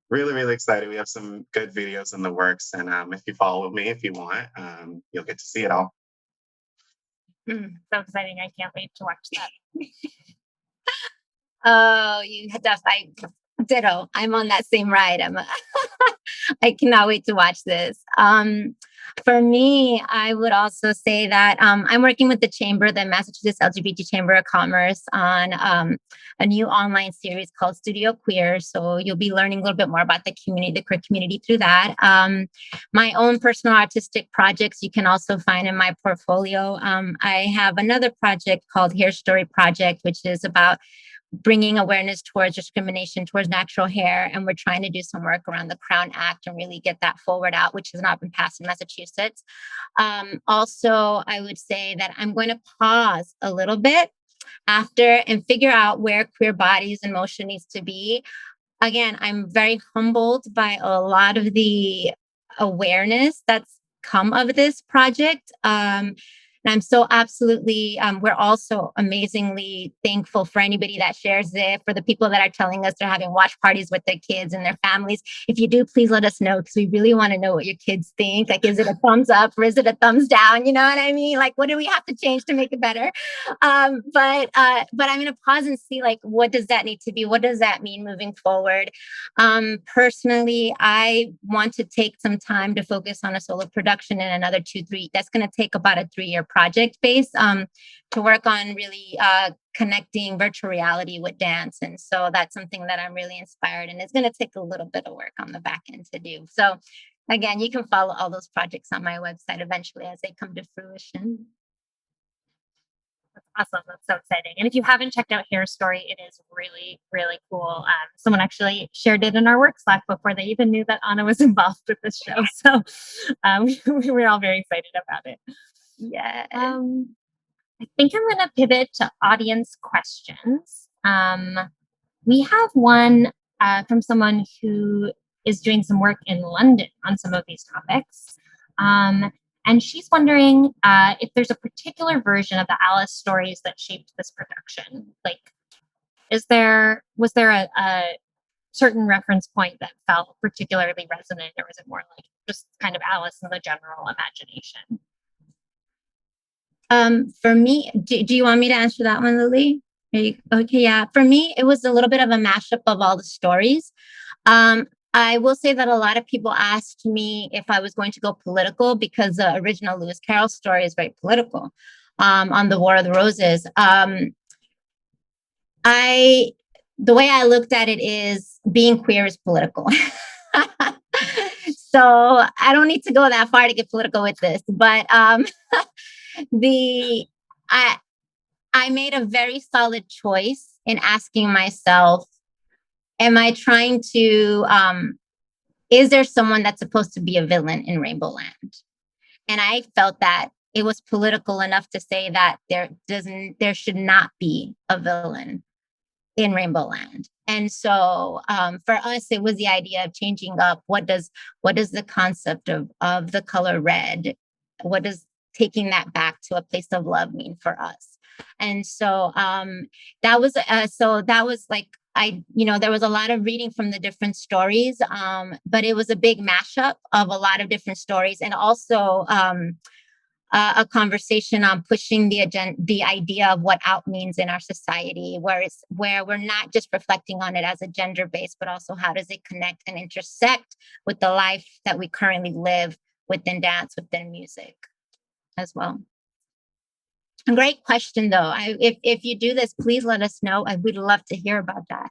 really, really excited. We have some good videos in the works. And if you follow me, if you want, you'll get to see it all. So exciting. I can't wait to watch that. Oh, ditto. I'm on that same ride. I cannot wait to watch this. For me, I would also say that I'm working with the Massachusetts LGBT Chamber of Commerce on a new online series called Studio Queer. So you'll be learning a little bit more about the community, the queer community through that. My own personal artistic projects you can also find in my portfolio. I have another project called Hair Story Project, which is about bringing awareness towards discrimination towards natural hair, and we're trying to do some work around the Crown Act and really get that forward out, which has not been passed in Massachusetts. Also, I would say that I'm going to pause a little bit after and figure out where queer bodies and motion needs to be. Again, I'm very humbled by a lot of the awareness that's come of this project. And I'm so absolutely, we're also amazingly thankful for anybody that shares it, for the people that are telling us they're having watch parties with their kids and their families. If you do, please let us know, because we really want to know what your kids think. Like, is it a thumbs up or is it a thumbs down? You know what I mean? Like, what do we have to change to make it better? But I'm going to pause and see, like, what does that need to be? What does that mean moving forward? Personally, I want to take some time to focus on a solo production in another 2-3. That's going to take about a 3-year project base to work on really connecting virtual reality with dance. And so that's something that I'm really inspired, and it's going to take a little bit of work on the back end to do. So again, you can follow all those projects on my website eventually as they come to fruition. That's awesome. That's so exciting. And if you haven't checked out Hair Story, it is really, really cool. Someone actually shared it in our work Slack before they even knew that Ana was involved with this show. So we were all very excited about it. Yeah. I think I'm going to pivot to audience questions. We have one from someone who is doing some work in London on some of these topics. And she's wondering if there's a particular version of the Alice stories that shaped this production. Like, was there a certain reference point that felt particularly resonant, or was it more like just kind of Alice in the general imagination? For me, do you want me to answer that one, Lily? Okay, yeah. For me, it was a little bit of a mashup of all the stories. I will say that a lot of people asked me if I was going to go political, because the original Lewis Carroll story is very political, on the War of the Roses. The way I looked at it is being queer is political. So I don't need to go that far to get political with this, but I made a very solid choice in asking myself, am I trying to, is there someone that's supposed to be a villain in Rainbowland? And I felt that it was political enough to say that there should not be a villain in Rainbowland. And so for us, it was the idea of changing up what does the concept of the color red, what does taking that back to a place of love mean for us? And so that was like, there was a lot of reading from the different stories, but it was a big mashup of a lot of different stories, and also a conversation on pushing the idea of what out means in our society, where we're not just reflecting on it as a gender base, but also how does it connect and intersect with the life that we currently live within dance, within music as well. A great question, though. If you do this, please let us know. I would love to hear about that.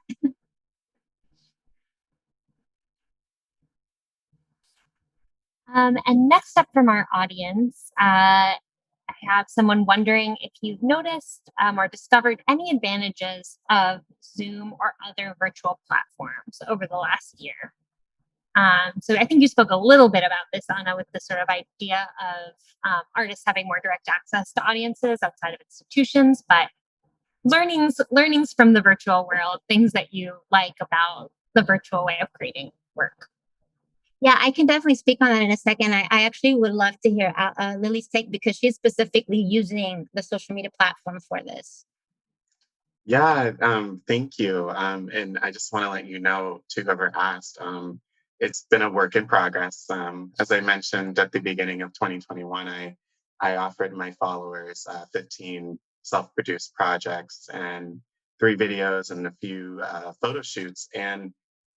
And next up from our audience, I have someone wondering if you've noticed or discovered any advantages of Zoom or other virtual platforms over the last year. So I think you spoke a little bit about this, Ana, with the sort of idea of artists having more direct access to audiences outside of institutions, but learnings from the virtual world, things that you like about the virtual way of creating work. Yeah, I can definitely speak on that in a second. I actually would love to hear Lily's take, because she's specifically using the social media platform for this. Yeah, thank you. And I just want to let you know, to whoever asked, it's been a work in progress. As I mentioned at the beginning of 2021, I offered my followers 15 self-produced projects and 3 videos and a few photo shoots. And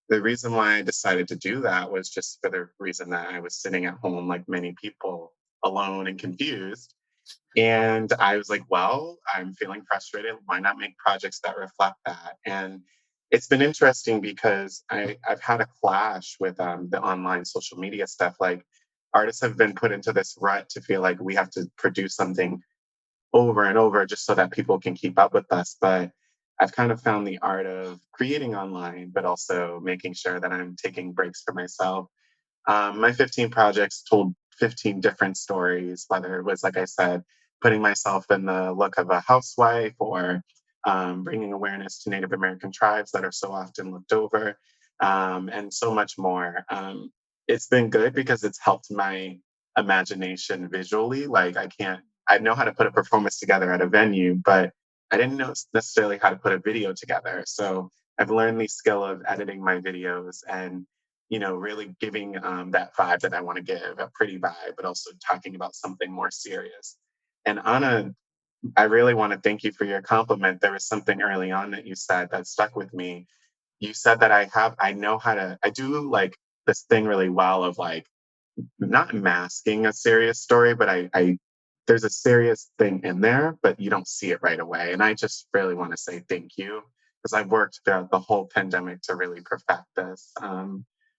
the reason why I decided to do that was just for the reason that I was sitting at home, like many people, alone and confused. And I was like, well, I'm feeling frustrated. Why not make projects that reflect that? And it's been interesting because I've had a clash with the online social media stuff. Like, artists have been put into this rut to feel like we have to produce something over and over just so that people can keep up with us. But I've kind of found the art of creating online, but also making sure that I'm taking breaks for myself. My 15 projects told 15 different stories, whether it was, like I said, putting myself in the look of a housewife or bringing awareness to Native American tribes that are so often looked over, and so much more. It's been good because it's helped my imagination visually. Like, I know how to put a performance together at a venue, but I didn't know necessarily how to put a video together. So I've learned the skill of editing my videos and really giving that vibe that I want to give, a pretty vibe, but also talking about something more serious. And Anna, I really want to thank you for your compliment. There was something early on that you said that stuck with me. You said that I know how to, I do like this thing really well of like not masking a serious story, but there's a serious thing in there, but you don't see it right away. And I just really want to say thank you because I've worked throughout the whole pandemic to really perfect this.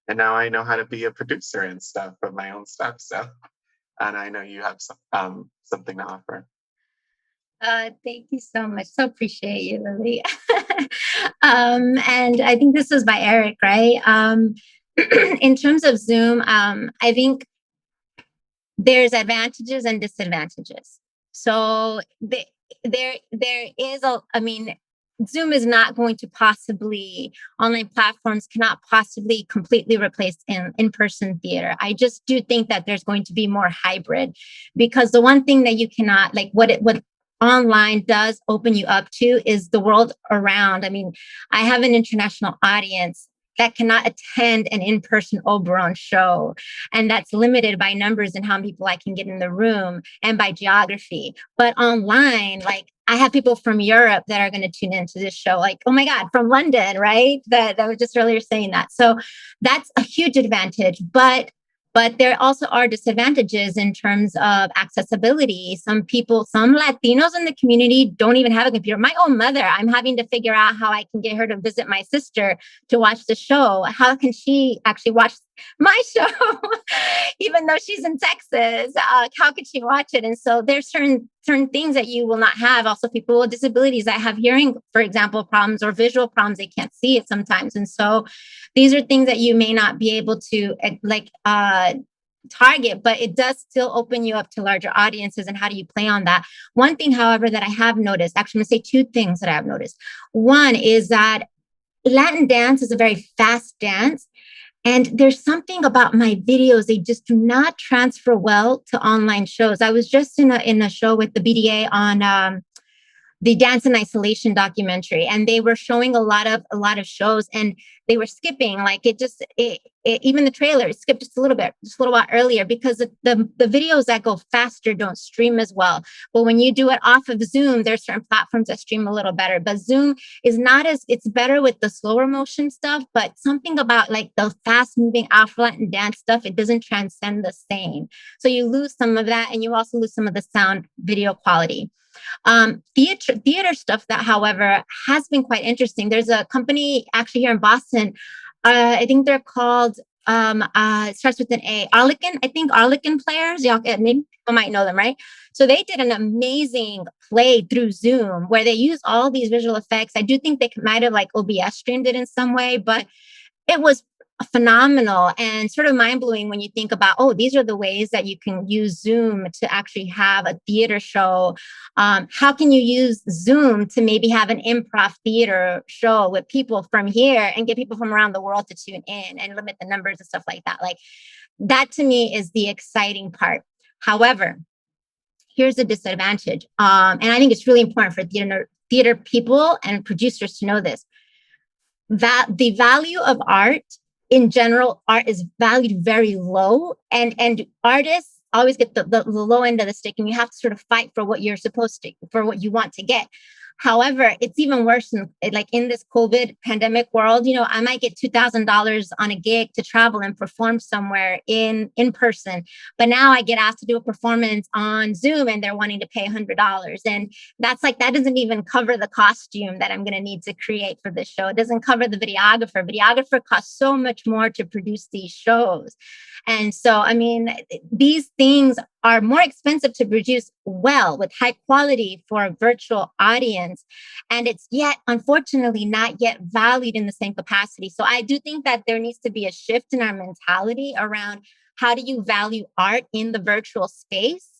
And now I know how to be a producer and stuff of my own stuff. So, and I know you have something to offer. Thank you so much. So appreciate you, Lily. And I think this was by Eric, right? In terms of Zoom, I think there's advantages and disadvantages. So there is I mean, Zoom is not going to possibly, online platforms cannot possibly completely replace in-person theater. I just do think that there's going to be more hybrid, because the one thing that you cannot, like what online does open you up to is the world around. I mean, I have an international audience that cannot attend an in-person Oberon show. And that's limited by numbers and how many people I can get in the room and by geography. But online, like, I have people from Europe that are going to tune into this show, like, oh my God, from London, right? That was just earlier saying that. So that's a huge advantage. But there also are disadvantages in terms of accessibility. Some Latinos in the community don't even have a computer. My own mother, I'm having to figure out how I can get her to visit my sister to watch the show. How can she actually watch my show, even though she's in Texas? How could she watch it? And so there's certain things that you will not have. Also, people with disabilities that have hearing, for example, problems or visual problems, they can't see it sometimes. And so these are things that you may not be able to target, but it does still open you up to larger audiences. And how do you play on that? One thing, however, that I have noticed, actually, I'm going to say two things that I have noticed. One is that Latin dance is a very fast dance. And there's something about my videos, they just do not transfer well to online shows. I was just in a show with the BDA on the Dance in Isolation documentary, and they were showing a lot of shows, and they were skipping, like, even the trailer skipped just a little while earlier, because the videos that go faster don't stream as well. But when you do it off of Zoom, there's certain platforms that stream a little better. But Zoom is not it's better with the slower motion stuff, but something about like the fast moving Afro-Latin dance stuff, it doesn't transcend the same. So you lose some of that, and you also lose some of the sound video quality. Theater stuff that, however, has been quite interesting. There's a company actually here in Boston. I think they're called, it starts with an A, Arlequin. I think Arlequin players. Y'all, maybe people might know them, right? So they did an amazing play through Zoom where they use all these visual effects. I do think they might have like OBS streamed it in some way, but it was phenomenal and sort of mind-blowing when you think about, oh, these are the ways that you can use Zoom to actually have a theater show. How can you use Zoom to maybe have an improv theater show with people from here and get people from around the world to tune in and limit the numbers and stuff like that? Like, that to me is the exciting part. However, here's the disadvantage. And I think it's really important for theater people and producers to know this, that the value of art in general, art is valued very low, and artists always get the low end of the stick, and you have to sort of fight for what you're supposed to, for what you want to get. However, it's even worse in this COVID pandemic world. I might get $2,000 on a gig to travel and perform somewhere in person, but now I get asked to do a performance on Zoom, and they're wanting to pay $100, and that doesn't even cover the costume that I'm going to need to create for this show. It doesn't cover the videographer. Videographer costs so much more to produce these shows, and so I mean, these things are more expensive to produce well with high quality for a virtual audience. And it's yet, unfortunately, not yet valued in the same capacity. So I do think that there needs to be a shift in our mentality around how do you value art in the virtual space?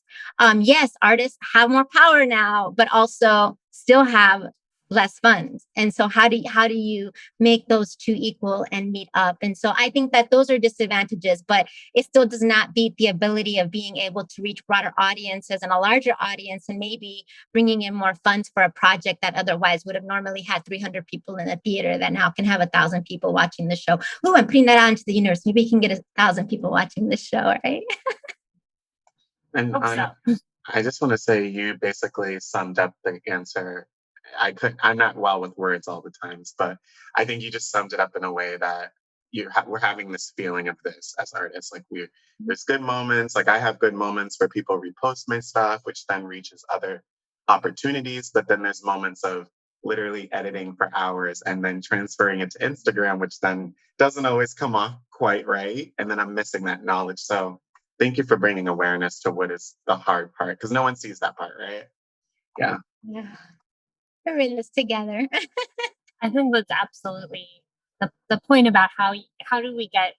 Yes, artists have more power now, but also still have less funds. And so how do you make those two equal and meet up? And so I think that those are disadvantages, but it still does not beat the ability of being able to reach broader audiences and a larger audience, and maybe bringing in more funds for a project that otherwise would have normally had 300 people in a theater that now can have 1,000 people watching the show. Oh, I'm putting that out into the universe. Maybe we can get 1,000 people watching this show, right? And I just want to say you basically summed up the answer. I'm not well with words all the times, but I think you just summed it up in a way that we're having this feeling of this as artists. Like there's good moments. Like I have good moments where people repost my stuff, which then reaches other opportunities. But then there's moments of literally editing for hours and then transferring it to Instagram, which then doesn't always come off quite right. And then I'm missing that knowledge. So thank you for bringing awareness to what is the hard part, because no one sees that part, right? Yeah. We're in this together. I think that's absolutely the point about how do we get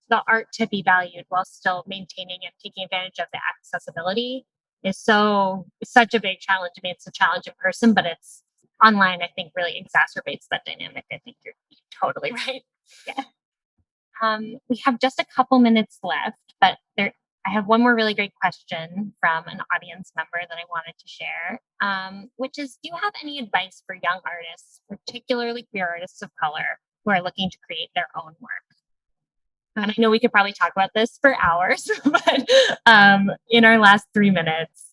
the art to be valued while still maintaining and taking advantage of the accessibility is such a big challenge. I mean, it's a challenge in person, but it's online, I think, really exacerbates that dynamic. I think you're totally right. Yeah. We have just a couple minutes left, but I have one more really great question from an audience member that I wanted to share, which is, do you have any advice for young artists, particularly queer artists of color, who are looking to create their own work? And I know we could probably talk about this for hours, but in our last 3 minutes,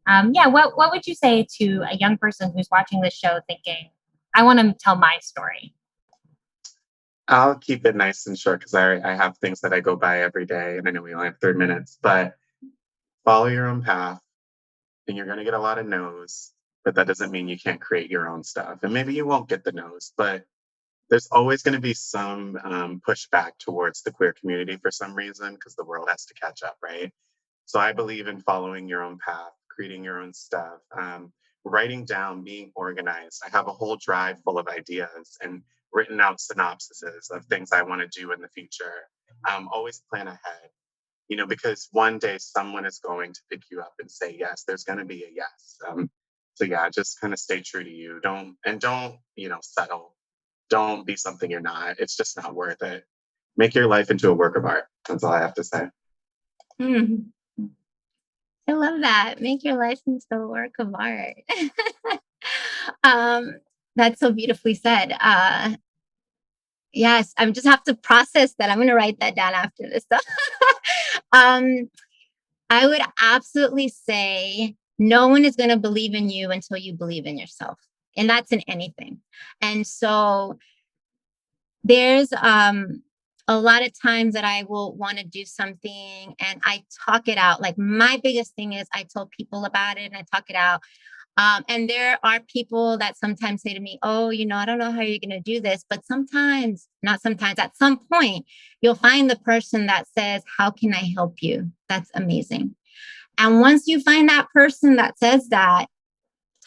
what would you say to a young person who's watching this show thinking, I want to tell my story? I'll keep it nice and short because I have things that I go by every day, and I know we only have 3 minutes, but follow your own path, and you're going to get a lot of no's, but that doesn't mean you can't create your own stuff. And maybe you won't get the no's, but there's always going to be some pushback towards the queer community for some reason, because the world has to catch up, right? So I believe in following your own path, creating your own stuff, writing down, being organized. I have a whole drive full of ideas and written out synopsises of things I want to do in the future. Always plan ahead, because one day someone is going to pick you up and say yes. There's going to be a yes. So yeah, just kind of stay true to you. Don't settle. Don't be something you're not. It's just not worth it. Make your life into a work of art. That's all I have to say. I love that. Make your life into a work of art. That's so beautifully said. Yes, I just have to process that. I'm going to write that down after this. I would absolutely say no one is going to believe in you until you believe in yourself. And that's in anything. And so there's a lot of times that I will want to do something and I talk it out. Like my biggest thing is I tell people about it and I talk it out. And there are people that sometimes say to me, oh, I don't know how you're going to do this. But not sometimes, at some point, you'll find the person that says, how can I help you? That's amazing. And once you find that person that says that,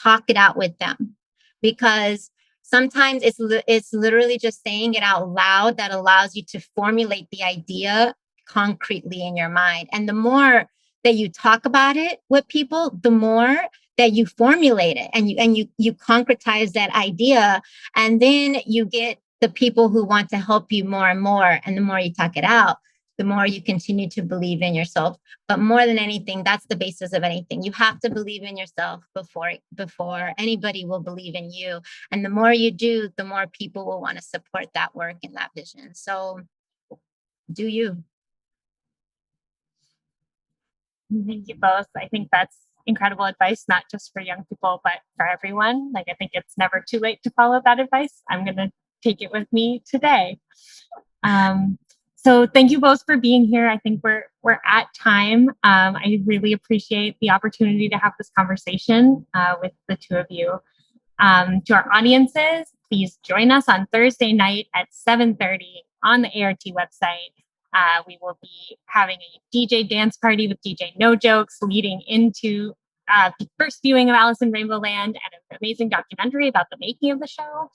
talk it out with them. Because sometimes it's literally just saying it out loud that allows you to formulate the idea concretely in your mind. And the more that you talk about it with people, the more that you formulate it and you concretize that idea. And then you get the people who want to help you more and more. And the more you talk it out, the more you continue to believe in yourself. But more than anything, that's the basis of anything. You have to believe in yourself before anybody will believe in you. And the more you do, the more people will want to support that work and that vision. So do you. Thank you both. I think that's incredible advice, not just for young people, but for everyone. Like, I think it's never too late to follow that advice. I'm going to take it with me today. So thank you both for being here. I think we're at time. I really appreciate the opportunity to have this conversation with the two of you. To our audiences, please join us on Thursday night at 7:30 on the ART website We will be having a DJ dance party with DJ No Jokes leading into the first viewing of Alice in Rainbowland and an amazing documentary about the making of the show.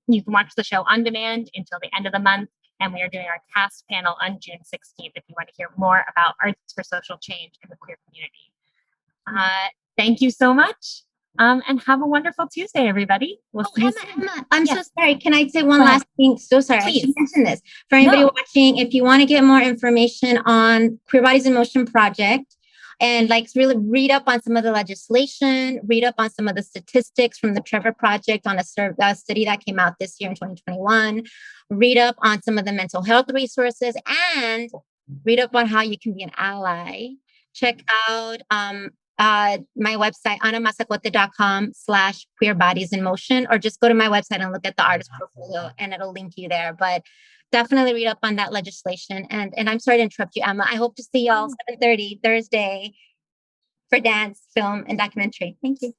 You can watch the show on demand until the end of the month. And we are doing our cast panel on June 16th if you want to hear more about arts for social change in the queer community. Thank you so much. And have a wonderful Tuesday, everybody. We'll see you soon. Emma, I'm so sorry. Can I say one last thing? So sorry. Please. I should mention this. For anybody watching, if you want to get more information on Queer Bodies in Motion project and like really read up on some of the legislation, read up on some of the statistics from the Trevor Project on a study that came out this year in 2021, read up on some of the mental health resources, and read up on how you can be an ally, check out my website, anamasacote.com/queer bodies in motion, or just go to my website and look at the artist portfolio and it'll link you there. But definitely read up on that legislation. And I'm sorry to interrupt you, Emma. I hope to see y'all 7:30 Thursday for dance, film, and documentary. Thank you.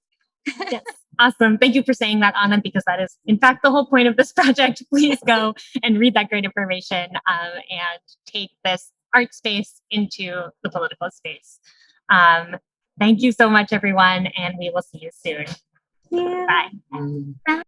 Yes. Awesome. Thank you for saying that, Ana, because that is, in fact, the whole point of this project. Please go and read that great information and take this art space into the political space. Thank you so much, everyone, and we will see you soon. Yeah. Bye. Bye.